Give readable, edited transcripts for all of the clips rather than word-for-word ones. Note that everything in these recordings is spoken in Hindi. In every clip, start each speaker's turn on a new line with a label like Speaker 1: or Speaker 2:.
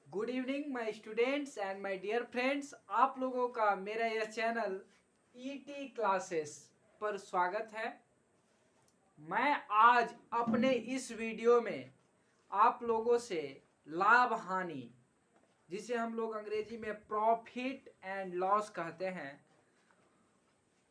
Speaker 1: Good evening my students and my dear friends. आप लोगों का मेरा यह चैनल ईटी क्लासेस पर स्वागत है। मैं आज अपने इस वीडियो में आप लोगों से लाभ हानि, जिसे हम लोग अंग्रेजी में प्रॉफिट एंड लॉस कहते हैं,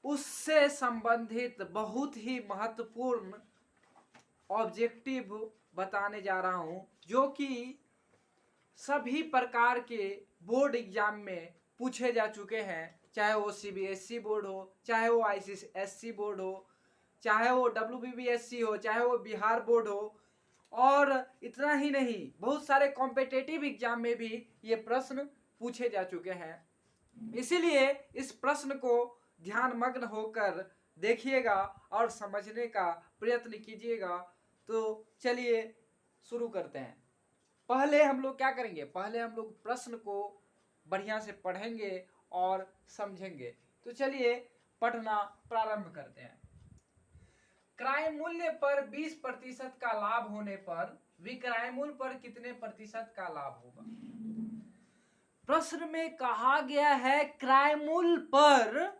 Speaker 1: उससे संबंधित बहुत ही महत्वपूर्ण ऑब्जेक्टिव बताने जा रहा हूं, जो कि सभी प्रकार के बोर्ड एग्जाम में पूछे जा चुके हैं। चाहे वो सीबीएसई बोर्ड हो, चाहे वो आईसीएसई बोर्ड हो, चाहे वो डब्ल्यूबीबीएससी हो, चाहे वो बिहार बोर्ड हो। और इतना ही नहीं, बहुत सारे कॉम्पिटिटिव एग्जाम में भी ये प्रश्न पूछे जा चुके हैं। इसीलिए इस प्रश्न को ध्यानमग्न होकर देखिएगा और समझने का प्रयत्न कीजिएगा। तो चलिए शुरू करते हैं। पहले हम लोग क्या करेंगे, पहले हम लोग प्रश्न को बढ़िया से पढ़ेंगे और समझेंगे। तो चलिए पढ़ना प्रारंभ करते हैं। क्रय मूल्य पर 20% का लाभ होने पर विक्रय मूल्य पर कितने प्रतिशत का लाभ होगा? प्रश्न में कहा गया है क्रय मूल्य पर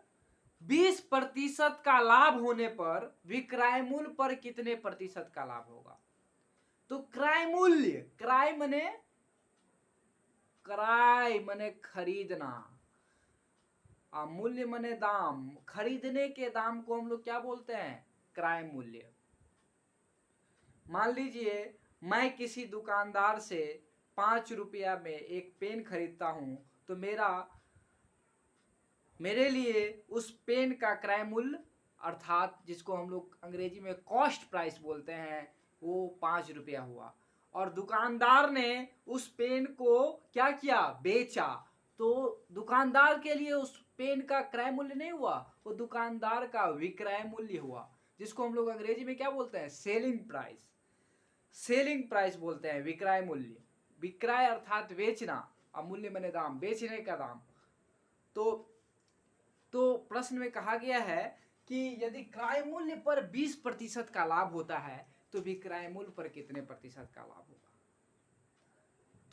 Speaker 1: 20% का लाभ होने पर विक्रय मूल्य पर कितने प्रतिशत का लाभ होगा। तो क्रय मूल्य, क्रय मने खरीदना, मूल्य मने दाम। खरीदने के दाम को हम लोग क्या बोलते हैं? क्रय मूल्य। मान लीजिए मैं किसी दुकानदार से 5 रुपया में एक पेन खरीदता हूं, तो मेरे लिए उस पेन का क्रय मूल्य, अर्थात जिसको हम लोग अंग्रेजी में कॉस्ट प्राइस बोलते हैं, वो 5 रुपया हुआ। और दुकानदार ने उस पेन को क्या किया? बेचा। तो दुकानदार के लिए उस पेन का क्रय मूल्य नहीं हुआ, वो दुकानदार का विक्रय मूल्य हुआ, जिसको हम लोग अंग्रेजी में क्या बोलते हैं? Selling price. सेलिंग प्राइस बोलते हैं विक्रय मूल्य। विक्रय अर्थात बेचना और मूल्य माने दाम, बेचने का दाम। तो प्रश्न में कहा गया है कि यदि क्रय मूल्य पर 20% का लाभ होता है तो विक्रय मूल्य पर कितने प्रतिशत का लाभ होगा।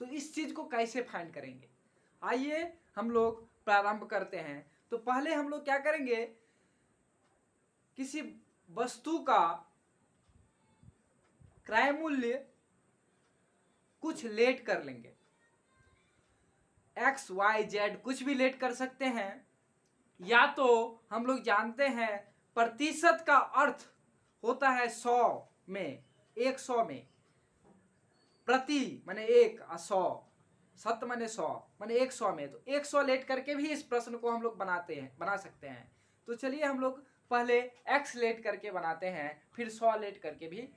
Speaker 1: तो इस चीज को कैसे फाइंड करेंगे, आइए हम लोग प्रारंभ करते हैं। तो पहले हम लोग क्या करेंगे, किसी वस्तु का क्रय मूल्य कुछ लेट कर लेंगे। एक्स वाई जेड कुछ भी लेट कर सकते हैं, या तो हम लोग जानते हैं प्रतिशत का अर्थ होता है 100 में, 100 में। प्रति माने 1 और 100, सत माने 100 माने 100 में। तो 100 लेट करके भी इस प्रश्न को हम लोग बना सकते हैं। तो चलिए हम लोग पहले x लेट करके बनाते हैं, फिर 100 लेट करके भी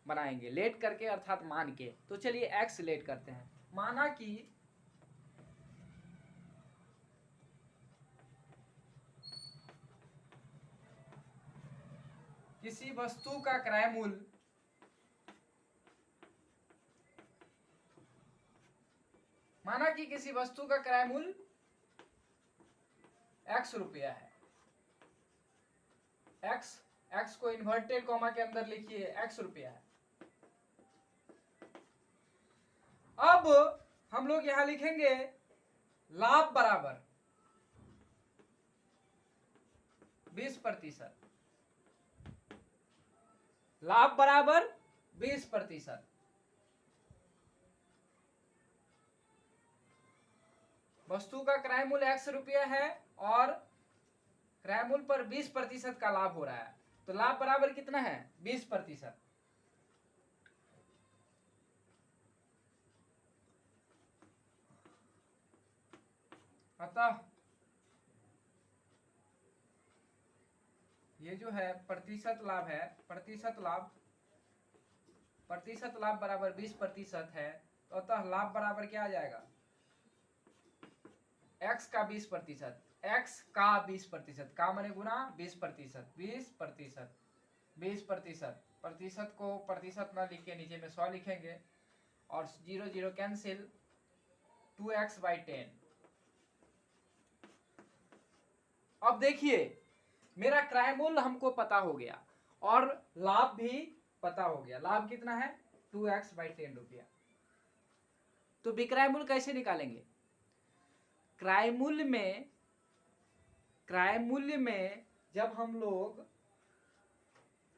Speaker 1: बनाएंगे। लेट करके अर्थात मान के। तो चलिए x लेट करते हैं। माना कि किसी वस्तु का क्रय मूल्य किसी वस्तु का क्रय मूल्य x रुपया है। x को इन्वर्टेड कॉमा के अंदर लिखिए, x रुपया है। अब हम लोग यहां लिखेंगे लाभ बराबर 20%। लाभ बराबर 20%। वस्तु का क्रय मूल्य x रुपया है और क्रय मूल्य पर 20% का लाभ हो रहा है। तो लाभ बराबर कितना है? 20%। अतः ये जो है प्रतिशत लाभ है, प्रतिशत लाभ बराबर 20% है। तो अतः लाभ बराबर क्या आ जाएगा? x का 20%, x का 20%, का माने गुना 20%, 20%, 20%। प्रतिशत को प्रतिशत ना लिख के नीचे में 100 लिखेंगे और 0 0 कैंसिल, 2x/10। अब देखिए मेरा क्रय मूल्य हमको पता हो गया और लाभ भी पता हो गया। लाभ कितना है? 2x/10 रुपया। तो विक्रय मूल्य कैसे निकालेंगे? क्रय मूल्य में जब हम लोग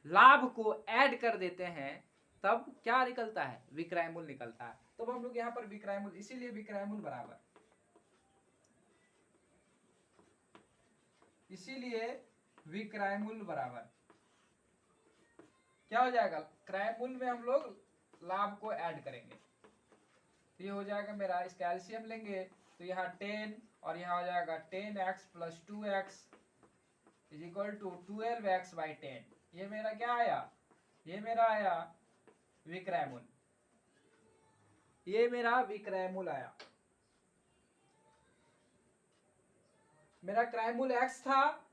Speaker 1: लाभ को ऐड कर देते हैं तब क्या निकलता है? विक्रय मूल्य निकलता है। तब हम लोग यहाँ पर विक्रय मूल्य, इसीलिए विक्रय मूल्य बराबर, इसीलिए विक्रय मूल्य बराबर क्या हो जाएगा? क्रय मूल्य में हम लोग लाभ को ऐड करेंगे। तो ये हो जाएगा मेरा, इसका एलसीएम लेंगे तो यहाँ 10 और यहाँ हो जाएगा 10x plus 2x is equal to 12x by 10। ये मेरा क्या आया? ये मेरा आया विक्रय मूल्य, ये मेरा विक्रय मूल्य आया। मेरा क्रय मूल्य x था,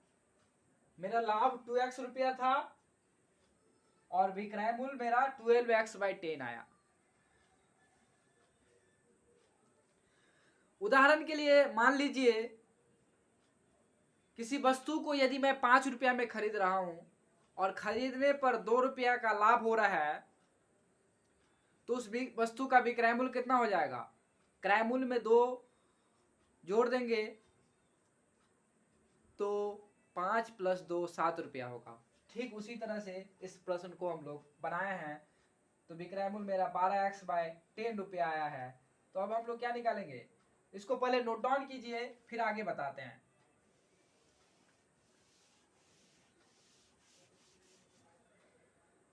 Speaker 1: मेरा लाभ 2x रुपया था और विक्रय मूल्य मेरा 12x बाई 10 आया। उदाहरण के लिए मान लीजिए किसी वस्तु को यदि मैं 5 रुपया में खरीद रहा हूं और खरीदने पर 2 रुपया का लाभ हो रहा है तो उस वस्तु का विक्रय मूल्य कितना हो जाएगा? क्रय मूल्य में 2 जोड़ देंगे तो 5 प्लस 2 7 रुपया होगा। ठीक उसी तरह से इस प्रश्न को हम लोग बनाए हैं। तो विक्रय मूल्य मेरा 12x बाय 10 रुपया आया है। तो अब हम लोग क्या निकालेंगे? इसको पहले नोट डाउन कीजिए फिर आगे बताते हैं।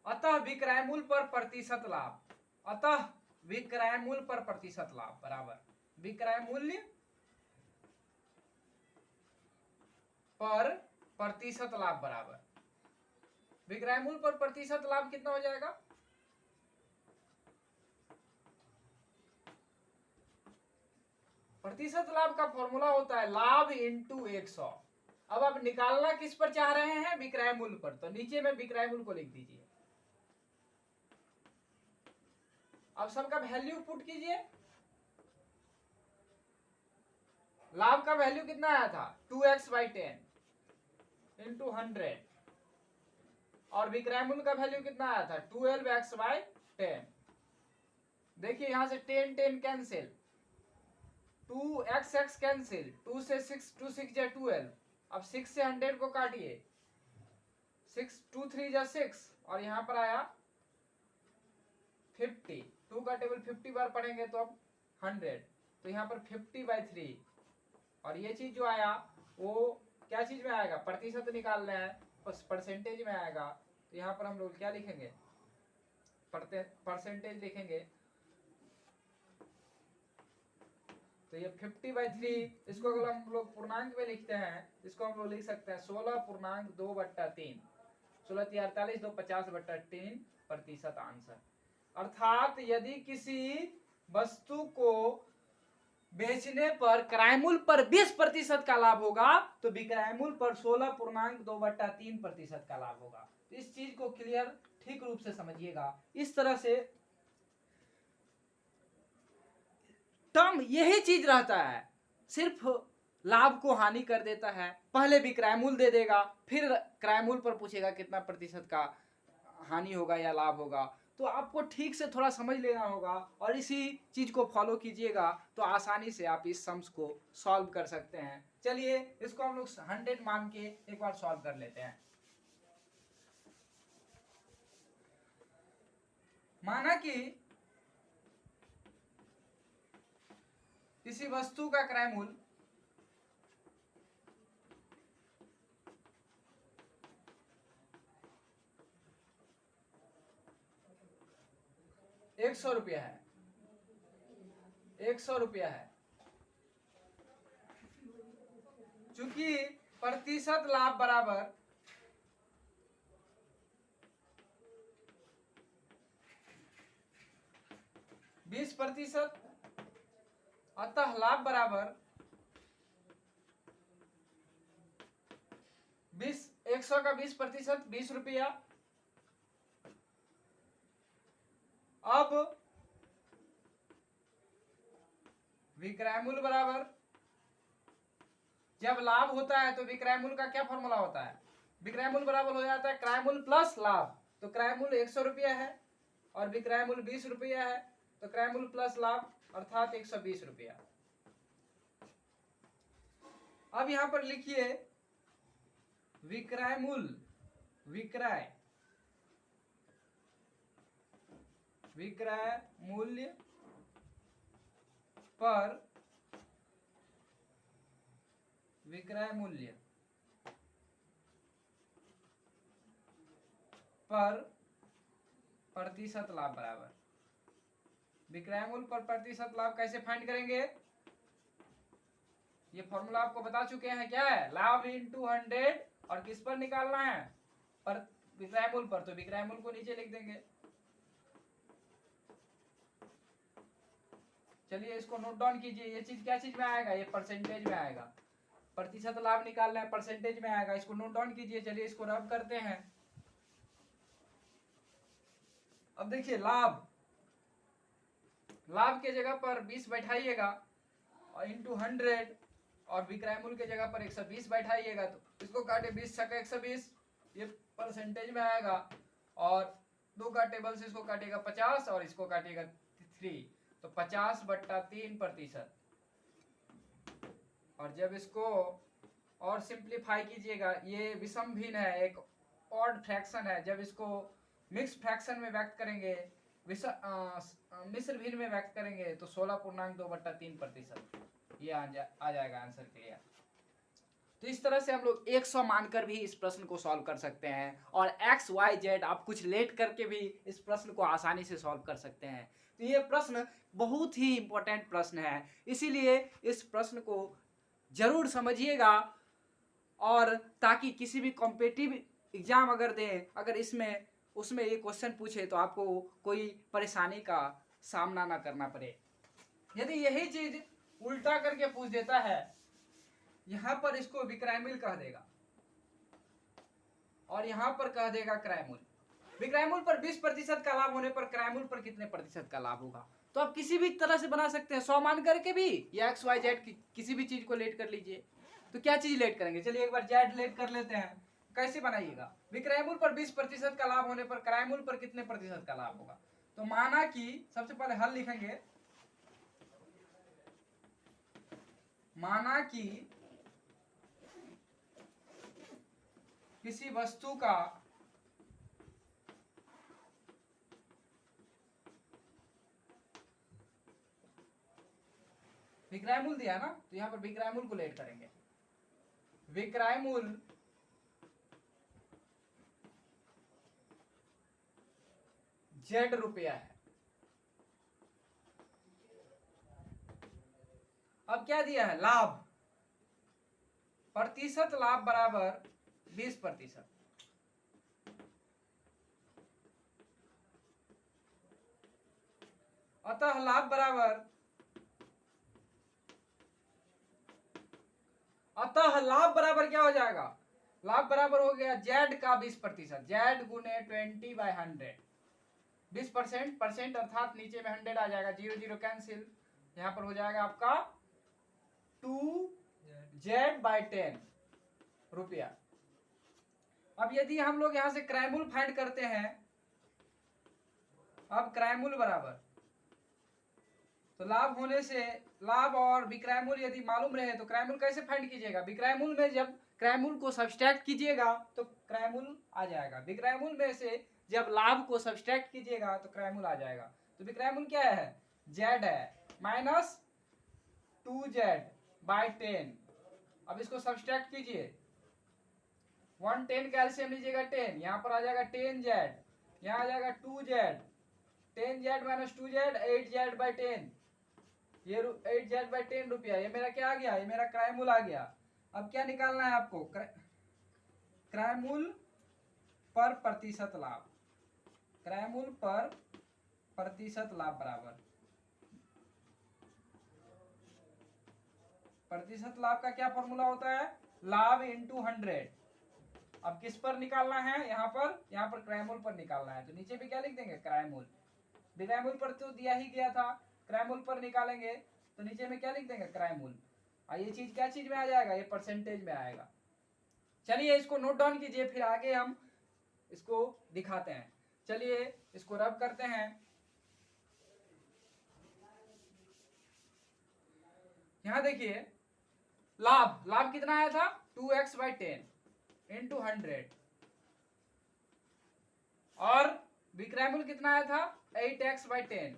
Speaker 1: अतः विक्रय मूल्य पर प्रतिशत लाभ, अतः विक्रय मूल्य पर प्रतिशत लाभ बराबर विक्रय मूल्य पर प्रतिशत लाभ बराबर विक्रय मूल्य पर प्रतिशत लाभ कितना हो जाएगा? प्रतिशत लाभ का फॉर्मूला होता है लाभ इंटू 100। अब आप निकालना किस पर चाह रहे हैं? विक्रय मूल्य पर। तो नीचे में विक्रय मूल्य को लिख दीजिए। अब सबका वैल्यू पुट कीजिए। लाभ का वैल्यू कितना आया था? 2x बाई 10 इंटू 100 और विक्रय मूल्य का वैल्यू कितना आया था? 12x by 10। देखिए यहां से 10 10 कैंसिल, 2x कैंसिल, 2 से 6 2 6 जा 12। अब 6 से 100 को काटिए, 6 2 3 जा 6 और यहां पर आया 50। 2 का टेबल 50 बार पढ़ेंगे तो अब 100, तो यहाँ पर 50 बाई 3 और ये चीज जो आया वो क्या चीज में आएगा? प्रतिशत निकालना है, परसेंटेज में आएगा। तो यहाँ पर हम लोग क्या लिखेंगे? परसेंटेज लिखेंगे। तो ये 50 बाई 3, इसको अगर हम लोग पूर्णांक में लिखते हैं इसको हम लोग लिख सकते हैं 16.2/3, 16 48 2 50/3 प्रतिशत आंसर। अर्थात यदि किसी वस्तु को बेचने पर क्रय मूल्य पर 20% का लाभ होगा तो विक्रय मूल्य पर 16.2/3 प्रतिशत का लाभ होगा। तो इस चीज को क्लियर ठीक रूप से समझिएगा। इस तरह से टर्म यही चीज रहता है, सिर्फ लाभ को हानि कर देता है। पहले विक्रय मूल्य दे देगा फिर क्रय मूल्य पर पूछेगा कितना प्रतिशत का हानि होगा या लाभ होगा। तो आपको ठीक से थोड़ा समझ लेना होगा और इसी चीज को फॉलो कीजिएगा तो आसानी से आप इस सम्स को सॉल्व कर सकते हैं। चलिए इसको हम लोग 100 मान के एक बार सॉल्व कर लेते हैं। माना कि किसी वस्तु का क्रय मूल्य 100 रुपया है, 100 रुपया है। चूंकि प्रतिशत लाभ बराबर 20%, अतः लाभ बराबर 100 का 20% 20 रुपया। अब विक्रय मूल्य बराबर, जब लाभ होता है तो विक्रय मूल्य का क्या फॉर्मूला होता है? विक्रय मूल्य बराबर हो जाता है क्रय मूल्य प्लस लाभ। तो क्रय मूल्य 100 रुपया है और विक्रय मूल्य 20 रुपया है तो क्रय मूल्य प्लस लाभ अर्थात 120 रुपया। अब यहां पर लिखिए विक्रय मूल्य, विक्रय मूल्य पर विक्रय मूल्य पर प्रतिशत लाभ बराबर। विक्रय मूल्य पर प्रतिशत लाभ कैसे फाइंड करेंगे? ये फॉर्मूला आपको बता चुके हैं। क्या है? लाभ इंटू 100 और किस पर निकालना है? पर विक्रय मूल्य पर। तो विक्रय मूल्य को नीचे लिख देंगे। चलिए इसको नोट डाउन कीजिए। ये चीज क्या चीज में आएगा? ये परसेंटेज में आएगा। प्रतिशत लाभ निकालना है, परसेंटेज में आएगा। इसको नोट डाउन कीजिए। चलिए इसको रब करते हैं। अब देखिए लाभ के जगह पर 20 बैठाइएगा और इंटू 100 और विक्रय मूल्य के जगह पर 120 बैठाइएगा। तो इसको काटे 20 छक्का 120, ये परसेंटेज में आएगा। और 2 का टेबल से इसको काटेगा 50 और इसको काटेगा 3, तो 50/3%। और जब इसको और सिंप्लीफाई कीजिएगा, ये विषम भिन्न है, एक ऑड फ्रैक्शन है। जब इसको मिक्स फ्रैक्शन में व्यक्त करेंगे, मिश्र भिन्न में व्यक्त करेंगे, तो 16.2/3%। ये आ जाएगा आंसर क्लियर। तो इस तरह से हम लोग 100 मानकर भी इस प्रश्न को सॉल्व कर सकते हैं, और एक्स वाई जेड आप कुछ लेट करके भी इस प्रश्न को आसानी से सॉल्व कर सकते हैं। तो ये प्रश्न बहुत ही इंपॉर्टेंट प्रश्न है, इसीलिए इस प्रश्न को जरूर समझिएगा। और ताकि किसी भी कॉम्पिटिटिव एग्जाम अगर दें, अगर उसमें ये क्वेश्चन पूछे तो आपको कोई परेशानी का सामना ना करना पड़े। यदि यही चीज उल्टा करके पूछ देता है, यहां पर इसको विक्रय मूल्य कह देगा और यहां पर कह देगा क्रय मूल्य। विक्रय मूल्य पर 20% का लाभ होने पर क्रय मूल्य पर कितने प्रतिशत का लाभ होगा? तो आप किसी भी तरह से बना सकते हैं, 100 मान करके भी, या एक्स वाई जेड किसी भी चीज को लेट कर लीजिए। तो क्या चीज लेट करेंगे? चलिए एक बार जेड लेट कर लेते हैं। कैसे बनाइएगा? विक्रय मूल्य पर 20% का लाभ होने पर क्रय मूल्य पर कितने प्रतिशत का लाभ होगा? तो माना कि सबसे पहले हल लिखेंगे। माना कि किसी वस्तु का विक्रय मूल्य दिया ना, तो यहां पर विक्रय मूल्य को लेट करेंगे। विक्रय मूल्य जेड रुपया है। अब क्या दिया है? लाभ, प्रतिशत लाभ बराबर 20%। अतः लाभ बराबर क्या हो जाएगा? लाभ बराबर हो गया जेड का 20%। जेड गुने 20/100। 20% परसेंट अर्थात नीचे में 100 आ जाएगा, 0 0 कैंसिल। यहां पर हो जाएगा आपका 2Z/10 रुपया। अब यदि हम लोग यहां से क्रय मूल्य फाइंड करते हैं, अब क्रय मूल्य बराबर, तो लाभ होने से लाभ और विक्रय मूल्य यदि मालूम रहे तो क्रय मूल्य कैसे फाइंड कीजिएगा? विक्रय मूल्य में जब क्रय मूल्य को सब्सट्रैक्ट कीजिएगा तो क्रय मूल्य आ जाएगा। विक्रय मूल्य में से जब लाभ को सब्सट्रैक्ट कीजिएगा तो क्रय मूल्य आ जाएगा। तो विक्रय मूल्य क्या है? जेड है, माइनस 2Z/10। अब इसको सब्सट्रैक्ट कीजिए। 110 कैल्सियम लीजिएगा 10, यहां पर आ जाएगा 10Z, यहां आ जाएगा 2Z। 10Z minus 2Z 8Z/10। ये 8Z/10 रुपया। ये मेरा क्या आ गया? ये मेरा क्रय मूल्य आ गया। अब क्या निकालना है आपको? क्रय मूल्य पर प्रतिशत लाभ। क्रय मूल्य पर प्रतिशत लाभ बराबर, प्रतिशत लाभ का क्या फॉर्मूला होता है? लाभ इंटू 100। अब किस पर निकालना है? यहाँ पर क्रय मूल्य पर निकालना है। तो नीचे भी क्या लिख देंगे? क्रय मूल्य। विक्रय मूल्य पर तो दिया ही गया था, क्रय मूल्य पर निकालेंगे तो नीचे में क्या लिख देंगे? क्रय मूल्य। और ये चीज क्या चीज में आ जाएगा? ये परसेंटेज में आएगा। चलिए इसको नोट डाउन कीजिए, फिर आगे हम इसको दिखाते हैं। चलिए इसको रब करते हैं। यहाँ देखिए लाभ कितना आया था 2x/10 इंटू 100 और विक्रयमूल कितना आया था 8x/10।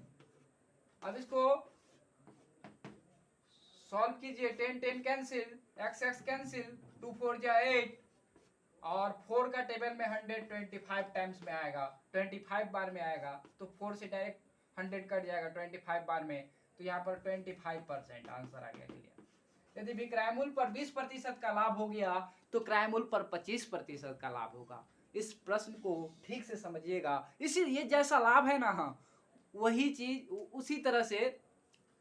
Speaker 1: अब इसको सॉल्व कीजिए, 10 कैंसिल, x कैंसिल, 2 4 जा 8 और 4 का टेबल में 125 टाइम्स में आएगा, 25 बार में आएगा, तो 4 से डायरेक्ट 100 कट जाएगा 25 बार में, तो यहाँ पर 25% आंसर आ गया क्लियर। यदि विक्रयमूल पर 20% का लाभ हो गया तो क्रयमूल पर 25% का लाभ होगा। इस प्रश्न को ठीक से समझिएगा। इसीलिए जैसा लाभ है ना, हाँ वही चीज उसी तरह से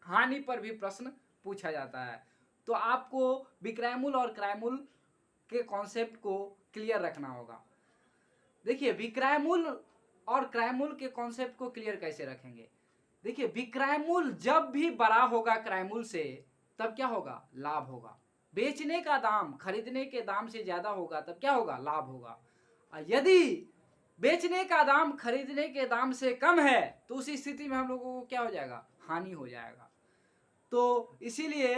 Speaker 1: हानि पर भी प्रश्न पूछा जाता है। तो आपको विक्रयमूल और क्रयमूल के कॉन्सेप्ट को क्लियर रखना होगा। देखिए विक्रयमूल और क्रयमूल के कॉन्सेप्ट को क्लियर कैसे रखेंगे। देखिए विक्रयमूल जब भी बड़ा होगा क्रयमूल से तब क्या होगा, लाभ होगा। बेचने का दाम खरीदने के दाम से ज्यादा होगा तब क्या होगा, लाभ होगा। यदि बेचने का दाम खरीदने के दाम से कम है तो उस स्थिति में हम लोगों को क्या हो जाएगा, हानि हो जाएगा। तो इसीलिए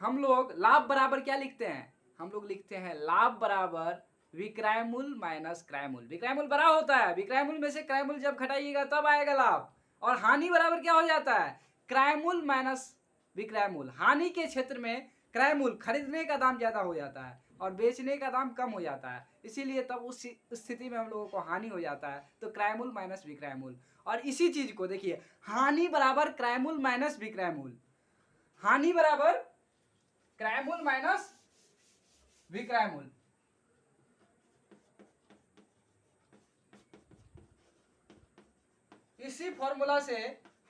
Speaker 1: हम लोग लाभ बराबर क्या लिखते हैं, हम लोग लिखते हैं लाभ बराबर विक्रयमूल माइनस क्रयमूल। विक्रयमूल बड़ा होता है, विक्रयमूल में से क्रयमूल जब घटाइएगा तब आएगा लाभ। और हानि बराबर क्या हो जाता है, क्रयमूल माइनस विक्रयमूल। हानि के क्षेत्र में क्रयमूल खरीदने का दाम ज्यादा हो जाता है और बेचने का दाम कम हो जाता है, इसीलिए तब उस स्थिति में हम लोगों को हानि हो जाता है। तो क्रयमूल माइनस विक्रयमूल। और इसी चीज को देखिए, हानि बराबर क्रयमूल माइनस विक्रयमूल, हानि बराबर क्रयमूल माइनस विक्रयमूल। इसी फॉर्मूला से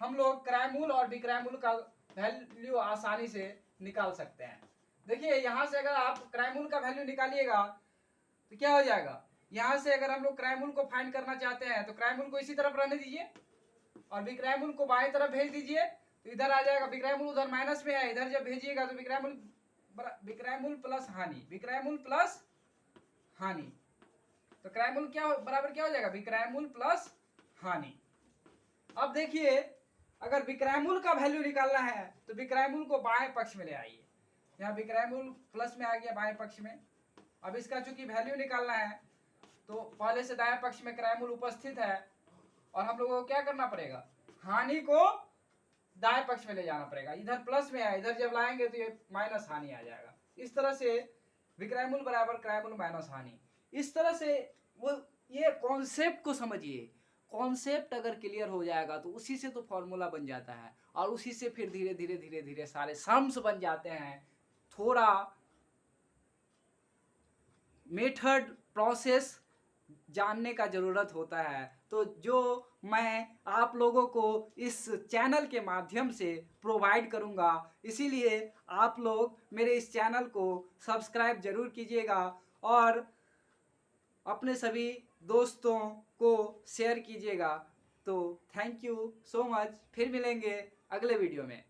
Speaker 1: हम लोग क्रयमूल और विक्रयमूल का वैल्यू आसानी से निकाल सकते हैं। देखिए यहां से अगर आप क्रयमूल का वैल्यू निकालिएगा तो क्या हो जाएगा, यहां से अगर हम लोग क्रयमूल को फाइंड करना चाहते हैं तो क्रयमूल को इसी तरफ रहने दीजिए और विक्रयमूल को बाएं तरफ भेज दीजिए, तो इधर आ जाएगा। विक्रयमूल उधर माइनस में है, इधर जब भेजिएगा तो विक्रयमूल प्लस हानि, विक्रयमूल प्लस हानि, तो क्रयमूल क्या बराबर क्या हो जाएगा, विक्रयमूल प्लस हानि। अब देखिए अगर विक्रयमूल का वैल्यू निकालना है तो विक्रयमूल को बाएं पक्ष में ले आइए। यहाँ विक्रयमूल प्लस में आ गया बाएं पक्ष में। अब इसका चूंकि वैल्यू निकालना है तो पहले से दाएं पक्ष में क्रयमूल उपस्थित है और हम लोगों को क्या करना पड़ेगा, हानि को दाएं पक्ष में ले जाना पड़ेगा। इधर प्लस में है, इधर जब लाएंगे तो ये माइनस हानि आ जाएगा। इस तरह से विक्रयमूल बराबर क्रयमूल माइनस हानि। इस तरह से वो ये कॉन्सेप्ट को समझिए। कॉन्सेप्ट अगर क्लियर हो जाएगा तो उसी से तो फॉर्मूला बन जाता है और उसी से फिर धीरे धीरे धीरे धीरे सारे सम्स बन जाते हैं। थोड़ा मेथड प्रोसेस जानने का जरूरत होता है, तो जो मैं आप लोगों को इस चैनल के माध्यम से प्रोवाइड करूंगा, इसीलिए आप लोग मेरे इस चैनल को सब्सक्राइब जरूर कीजिएगा और अपने सभी दोस्तों को शेयर कीजिएगा। तो थैंक यू सो मच, फिर मिलेंगे अगले वीडियो में।